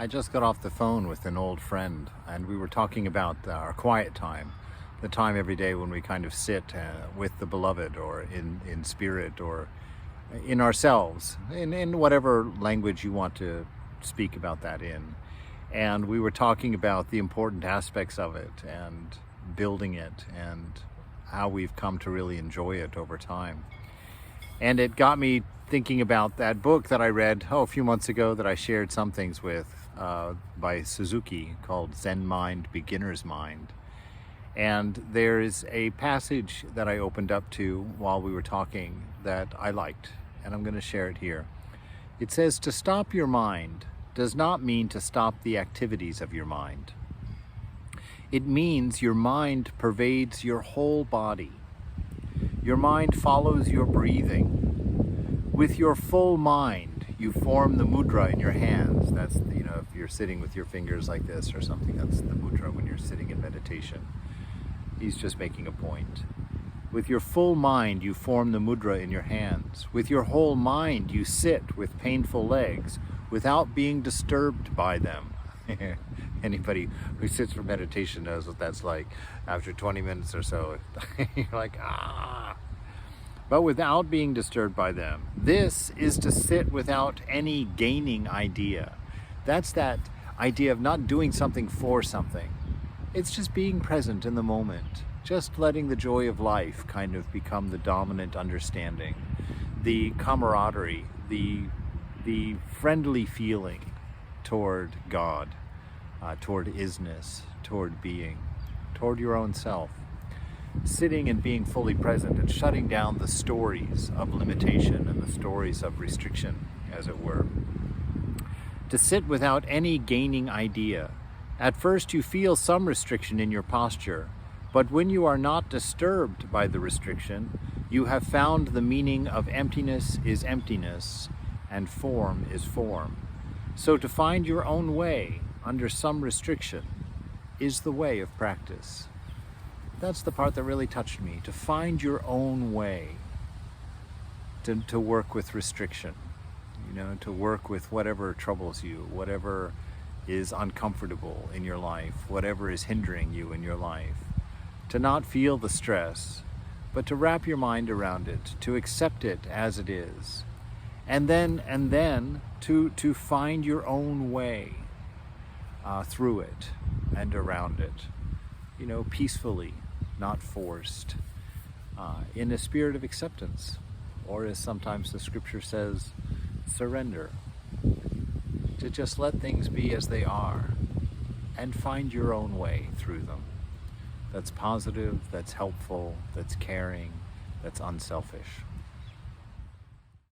I just got off the phone with an old friend, and we were talking about our quiet time, the time every day when we kind of sit with the beloved, or in spirit, or in ourselves, in whatever language you want to speak about that in. And we were talking about the important aspects of it and building it and how we've come to really enjoy it over time. And it got me thinking about that book that I read a few months ago that I shared some things with, by Suzuki, called Zen Mind, Beginner's Mind. And there is a passage that I opened up to while we were talking that I liked, and I'm going to share it here. It says, "To stop your mind does not mean to stop the activities of your mind. It means your mind pervades your whole body. Your mind follows your breathing. With your full mind, you form the mudra in your hands." That's, if you're sitting with your fingers like this or something, that's the mudra when you're sitting in meditation. He's just making a point. With your full mind, you form the mudra in your hands. With your whole mind, you sit with painful legs without being disturbed by them. Anybody who sits for meditation knows what that's like. After 20 minutes or so, you're like, ah. But without being disturbed by them. This is to sit without any gaining idea. That's that idea of not doing something for something. It's just being present in the moment. Just letting the joy of life kind of become the dominant understanding. The camaraderie, the friendly feeling toward God, toward isness, toward being, toward your own self. Sitting and being fully present and shutting down the stories of limitation and the stories of restriction, as it were. To sit without any gaining idea. At first you feel some restriction in your posture, but when you are not disturbed by the restriction, you have found the meaning of emptiness is emptiness and form is form. So to find your own way under some restriction is the way of practice. That's the part that really touched me, to find your own way to work with restriction, to work with whatever troubles you, whatever is uncomfortable in your life, whatever is hindering you in your life. To not feel the stress, but to wrap your mind around it, to accept it as it is. And then to find your own way through it and around it, peacefully, not forced, in a spirit of acceptance, or as sometimes the scripture says, surrender. To just let things be as they are and find your own way through them. That's positive, that's helpful, that's caring, that's unselfish.